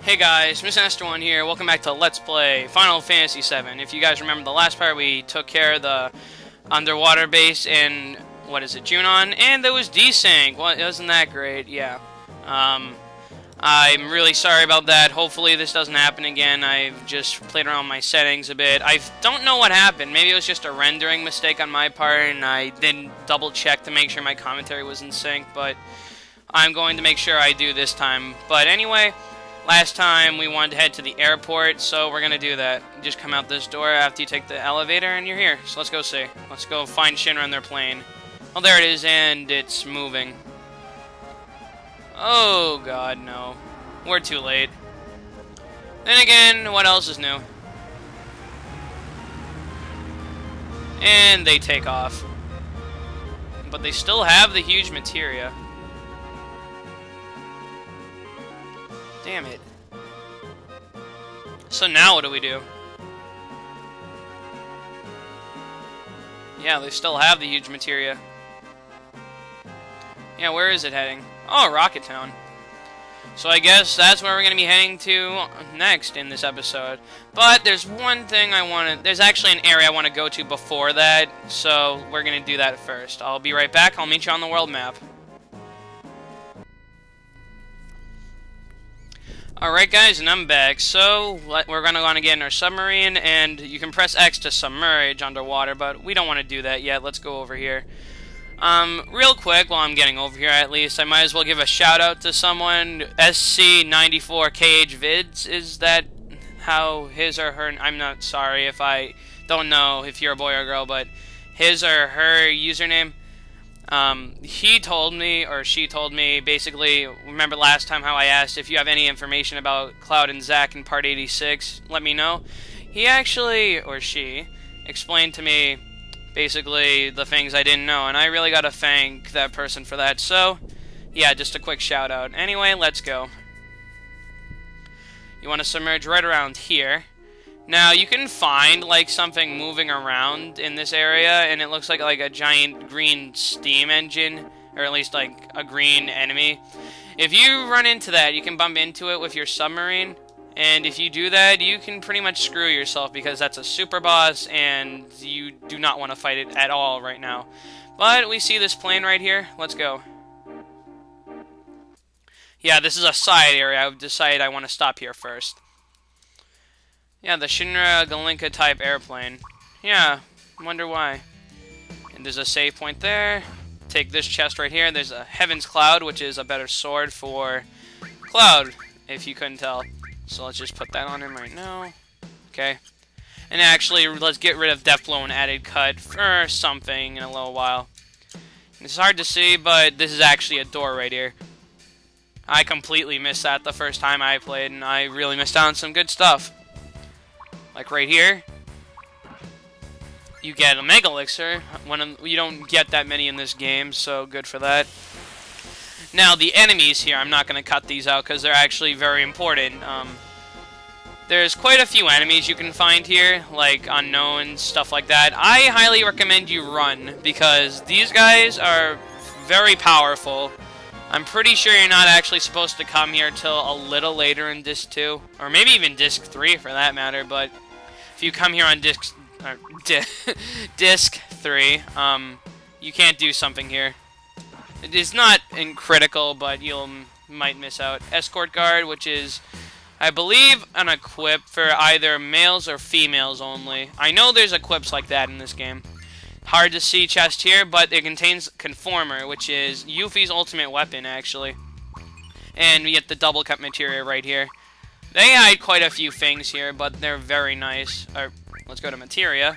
Hey guys, Mr. Nestor1 here. Welcome back to Let's Play Final Fantasy VII. If you guys remember the last part, we took care of the underwater base in, what is it, Junon? And there was desync. Well, wasn't that great? Yeah. I'm really sorry about that. Hopefully this doesn't happen again. I've just played around with my settings a bit. I don't know what happened. Maybe it was just a rendering mistake on my part, and I didn't double check to make sure my commentary was in sync, but I'm going to make sure I do this time. But anyway, last time we wanted to head to the airport, so we're going to do that. You just come out this door after you take the elevator, and you're here. So let's go see. Let's go find Shinra and their plane. Oh, there it is, and it's moving. Oh, God, no. We're too late. Then again, what else is new? And they take off. But they still have the huge materia. Damn it. So now what do we do? Yeah, they still have the huge materia. Yeah, where is it heading? Oh, Rocket Town. So I guess that's where we're going to be heading to next in this episode. But there's one thing I want to... There's actually an area I want to go to before that, so we're going to do that first. I'll be right back. I'll meet you on the world map. Alright guys, and I'm back. So, we're going to want to get in our submarine, and you can press X to submerge underwater, but we don't want to do that yet. Let's go over here. Real quick, while I'm getting over here at least, I might as well give a shout out to someone. SC94KHVids, is that how his or her... I'm not sorry if I don't know if you're a boy or a girl, but his or her username... he told me, or she told me, basically, remember last time how I asked if you have any information about Cloud and Zack in Part 86, let me know. He actually, or she, explained to me, basically, the things I didn't know, and I really gotta thank that person for that, so, yeah, just a quick shout out. Anyway, let's go. You want to submerge right around here. Now, you can find, like, something moving around in this area, and it looks like a giant green steam engine, or at least, like, a green enemy. If you run into that, you can bump into it with your submarine, and if you do that, you can pretty much screw yourself, because that's a super boss, and you do not want to fight it at all right now. But we see this plane right here. Let's go. Yeah, this is a side area. I've decided I want to stop here first. Yeah, the Shinra Galinka type airplane. Yeah, wonder why. And there's a save point there. Take this chest right here. There's a Heaven's Cloud, which is a better sword for Cloud, if you couldn't tell. So let's just put that on him right now. Okay. And actually, let's get rid of Death Blow and Added Cut for something in a little while. It's hard to see, but this is actually a door right here. I completely missed that the first time I played, and I really missed out on some good stuff. Like right here, you get a Mega Elixir. You don't get that many in this game, so good for that. Now, the enemies here, I'm not going to cut these out because they're actually very important. There's quite a few enemies you can find here, like unknowns, stuff like that. I highly recommend you run, because these guys are very powerful. I'm pretty sure you're not actually supposed to come here till a little later in Disc 2, or maybe even Disc 3 for that matter, but if you come here on Disc 3, you can't do something here. It is not critical, but you might miss out. Escort Guard, which is, I believe, an equip for either males or females only. I know there's equips like that in this game. Hard to see chest here, but it contains Conformer, which is Yuffie's ultimate weapon, actually. And we get the double cut materia right here. They hide quite a few things here, but they're very nice. Let's go to materia.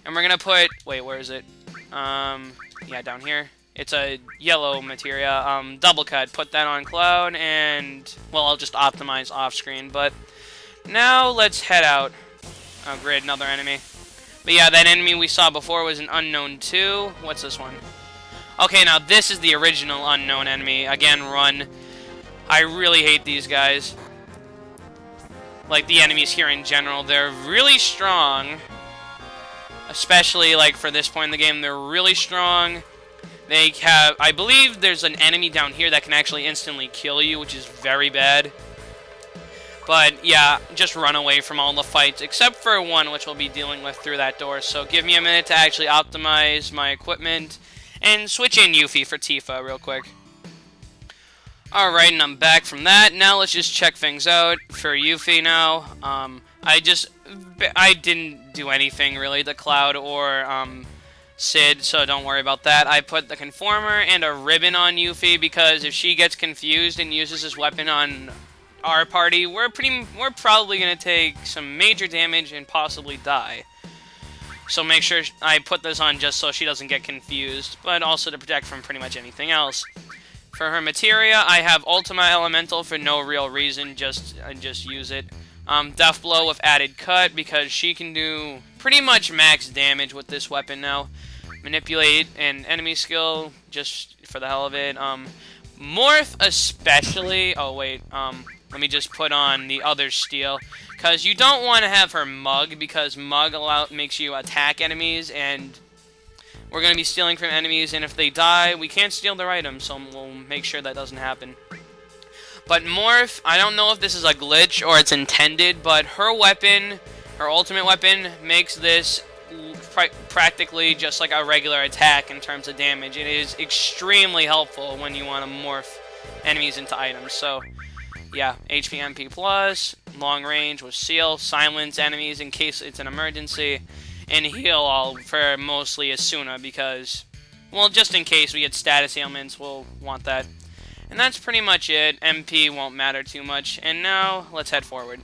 And we're gonna put... Wait, where is it? Yeah, down here. It's a yellow materia. Double cut. Put that on Cloud, and... Well, I'll just optimize off-screen, but... Now, let's head out. Oh, great, another enemy. But yeah, that enemy we saw before was an Unknown 2. What's this one? Okay, now this is the original Unknown enemy. Again, run. I really hate these guys. Like, the enemies here in general. They're really strong. Especially, like, for this point in the game, they're really strong. They have... I believe there's an enemy down here that can actually instantly kill you, which is very bad. But yeah, just run away from all the fights, except for one, which we'll be dealing with through that door. So give me a minute to actually optimize my equipment and switch in Yuffie for Tifa real quick. Alright, and I'm back from that. Now let's just check things out for Yuffie now. I didn't do anything really to Cloud or Sid, so don't worry about that. I put the Conformer and a ribbon on Yuffie because if she gets confused and uses this weapon on our party, we're probably going to take some major damage and possibly die. So make sure I put this on just so she doesn't get confused, but also to protect from pretty much anything else. For her materia, I have Ultima Elemental for no real reason, just use it. Death Blow with added cut because she can do pretty much max damage with this weapon now. Manipulate an enemy skill just for the hell of it. Morph especially. Oh wait, let me just put on the other steel because you don't want to have her Mug because Mug makes you attack enemies, and we're going to be stealing from enemies, and if they die, we can't steal their items, so we'll make sure that doesn't happen. But Morph, I don't know if this is a glitch or it's intended, but her weapon, her ultimate weapon, makes this practically just like a regular attack in terms of damage. It is extremely helpful when you want to morph enemies into items. So, yeah, HP MP plus, long range with Seal, silence enemies in case it's an emergency, and heal all for mostly Asuna because, well, just in case we get status ailments, we'll want that. And that's pretty much it. MP won't matter too much. And now, let's head forward.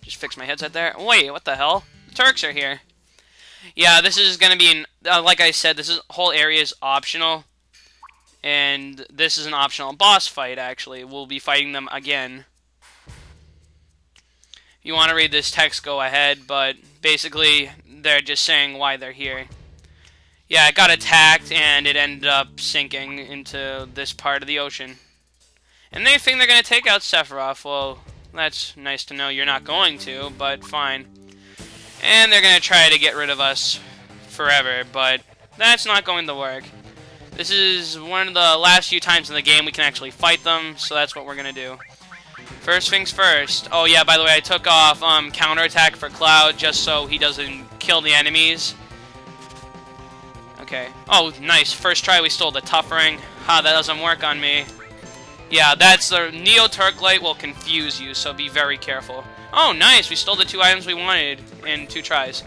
Just fix my headset there. Wait, what the hell? The Turks are here. Yeah, this is going to be, like I said, this whole area is optional. And this is an optional boss fight, actually. We'll be fighting them again. If you want to read this text, go ahead. But basically, they're just saying why they're here. Yeah, it got attacked, and it ended up sinking into this part of the ocean. And they think they're going to take out Sephiroth. Well, that's nice to know you're not going to, but fine. And they're going to try to get rid of us forever, but that's not going to work. This is one of the last few times in the game we can actually fight them, so that's what we're going to do. First things first. Oh, yeah, by the way, I took off counterattack for Cloud just so he doesn't kill the enemies. Okay. Oh, nice. First try, we stole the Tough Ring. Ha, that doesn't work on me. Yeah, that's the Neo-Turk Light will confuse you, so be very careful. Oh, nice. We stole the 2 items we wanted in 2 tries.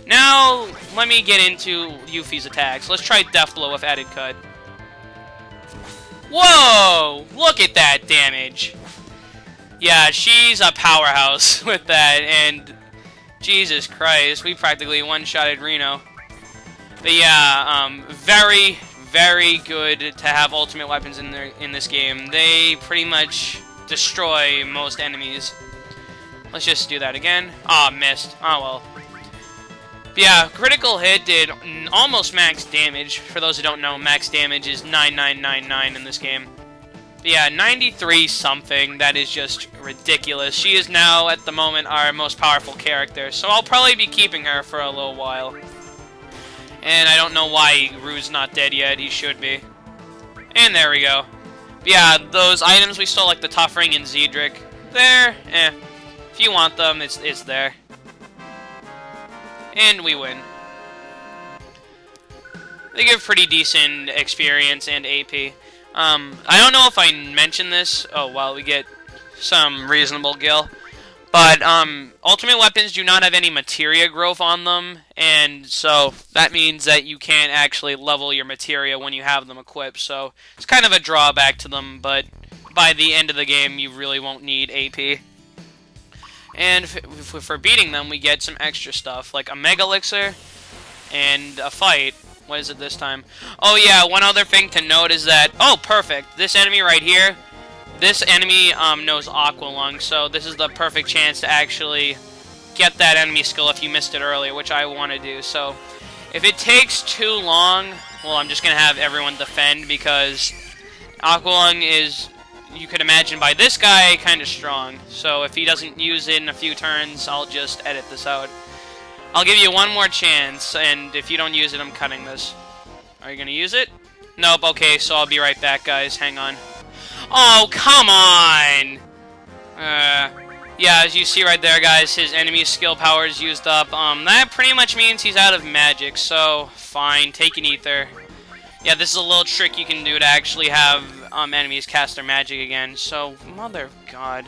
Now, let me get into Yuffie's attacks. Let's try Death Blow with added cut. Whoa! Look at that damage. Yeah, she's a powerhouse with that, and Jesus Christ, we practically one-shotted Reno. But yeah, very, very good to have ultimate weapons in this game. They pretty much destroy most enemies. Let's just do that again. Ah, missed. Oh well. But yeah, critical hit did almost max damage. For those who don't know, max damage is 9999 in this game. But yeah, 93 something. That is just ridiculous. She is now, at the moment, our most powerful character. So I'll probably be keeping her for a little while. And I don't know why Rue's not dead yet. He should be. And there we go. But yeah, those items we stole, like the Tough Ring and Zedric, there, if you want them, it's there. And we win. They give pretty decent experience and AP. I don't know if I mentioned this. Oh, well, we get some reasonable gil. But ultimate weapons do not have any materia growth on them, and so that means that you can't actually level your materia when you have them equipped. So it's kind of a drawback to them, but by the end of the game, you really won't need AP. And if for beating them, we get some extra stuff, like a Mega Elixir and a fight. What is it this time? Oh yeah, one other thing to note is that, oh perfect, this enemy right here, this enemy knows Aqua Lung, so this is the perfect chance to actually get that enemy skill if you missed it earlier, which I want to do. So if it takes too long, well, I'm just going to have everyone defend, because Aqua Lung is, you could imagine by this guy, kind of strong. So if he doesn't use it in a few turns, I'll just edit this out. I'll give you one more chance, and if you don't use it, I'm cutting this. Are you going to use it? Nope, okay, so I'll be right back, guys. Hang on. Oh, come on! Yeah, as you see right there, guys, his enemy skill power is used up. That pretty much means he's out of magic, so fine, take an ether. Yeah, this is a little trick you can do to actually have enemies cast their magic again. So, mother of God.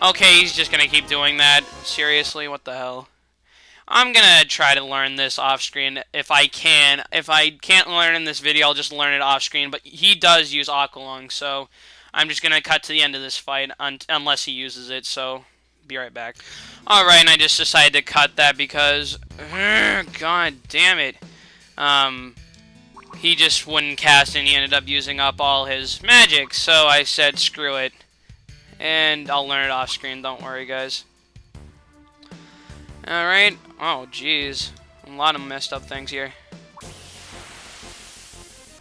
Okay, he's just gonna keep doing that. Seriously, what the hell? I'm gonna try to learn this off-screen if I can. If I can't learn in this video, I'll just learn it off-screen. But he does use Aqualung, so I'm just gonna cut to the end of this fight unless he uses it. So, be right back. Alright, and I just decided to cut that because... God damn it. He just wouldn't cast and he ended up using up all his magic. So I said, screw it. And I'll learn it off screen, don't worry, guys. Alright. Oh, jeez. A lot of messed up things here.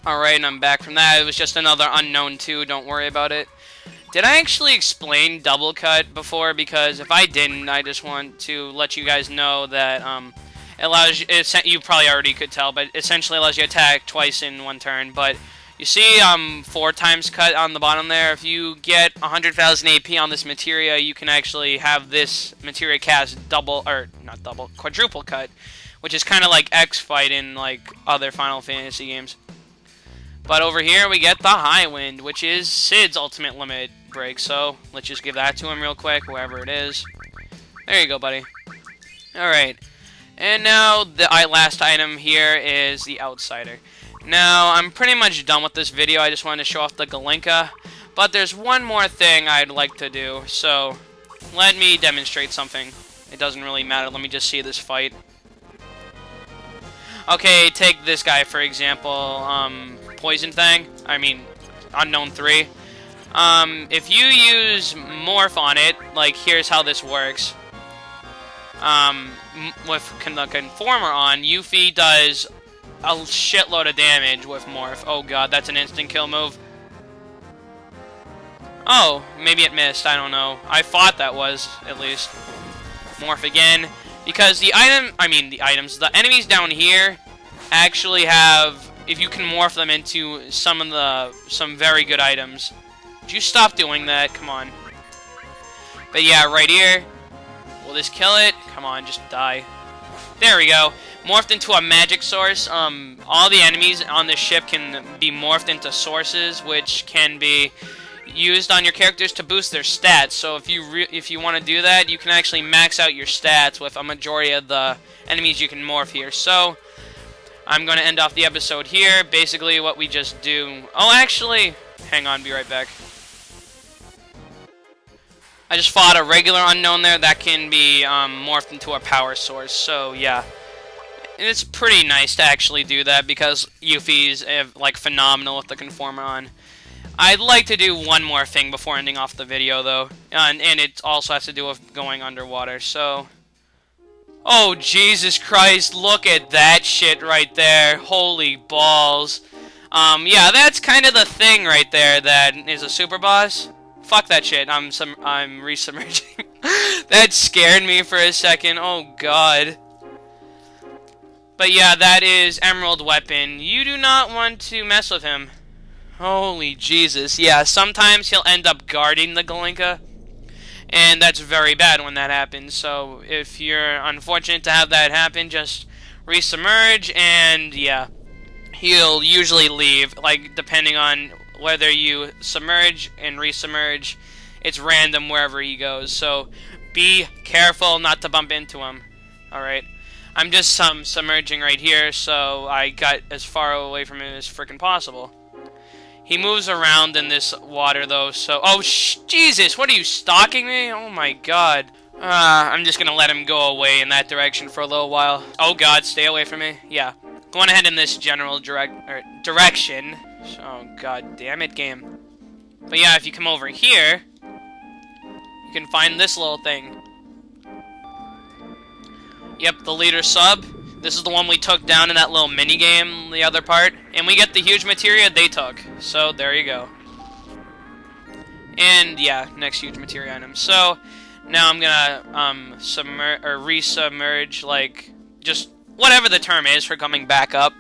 Alright, and I'm back from that. It was just another unknown 2, don't worry about it. Did I actually explain double cut before? Because if I didn't, I just want to let you guys know that, it allows you, you probably already could tell, but essentially allows you to attack twice in one turn. But you see 4 times cut on the bottom there. If you get 100,000 AP on this materia, you can actually have this materia cast quadruple cut, which is kind of like X fight in like other Final Fantasy games. But over here we get the High Wind, which is Cid's ultimate limit break. So let's just give that to him real quick, whoever it is. There you go, buddy. Alright. And now, the last item here is the Outsider. Now, I'm pretty much done with this video. I just wanted to show off the Galinka. But there's one more thing I'd like to do. So, let me demonstrate something. It doesn't really matter. Let me just see this fight. Okay, take this guy, for example. Poison Fang. I mean, Unknown 3. If you use Morph on it, like, here's how this works. With the Conformer on, Yuffie does a shitload of damage with Morph. Oh god, that's an instant kill move. Oh, maybe it missed, I don't know. I thought that was, at least. Morph again. Because the the enemies down here actually have, if you can morph them into some very good items. Would you stop doing that? Come on. But yeah, right here. Will this kill it? Come on, just die. There we go. Morphed into a magic source. All the enemies on this ship can be morphed into sources, which can be used on your characters to boost their stats. So if you want to do that, you can actually max out your stats with a majority of the enemies you can morph here. So I'm going to end off the episode here. Basically, what we just do. Oh, actually, hang on, be right back. I just fought a regular unknown there that can be morphed into a power source, so yeah. And it's pretty nice to actually do that because Yuffie's like phenomenal with the Conformer on. I'd like to do one more thing before ending off the video though, and it also has to do with going underwater, so... Oh, Jesus Christ, look at that shit right there. Holy balls. Yeah, that's kind of the thing right there that is a super boss. Fuck that shit. I'm resubmerging. That scared me for a second. Oh god. But yeah, that is Emerald Weapon. You do not want to mess with him. Holy Jesus. Yeah, sometimes he'll end up guarding the Galinka. And that's very bad when that happens. So if you're unfortunate to have that happen, just resubmerge and yeah. He'll usually leave, like depending on whether you submerge and resubmerge, it's random wherever he goes. So be careful not to bump into him. Alright. I'm just submerging right here, so I got as far away from him as freaking possible. He moves around in this water though, so... Oh, Jesus! What are you, stalking me? Oh my god. I'm just gonna let him go away in that direction for a little while. Oh god, stay away from me. Yeah. Going ahead in this general direction. Oh, god damn it, game. But yeah, if you come over here, you can find this little thing. Yep, the leader sub. This is the one we took down in that little mini-game, the other part. And we get the huge materia they took. So, there you go. And, yeah, next huge materia item. So, now I'm gonna, resubmerge, like, just whatever the term is for coming back up.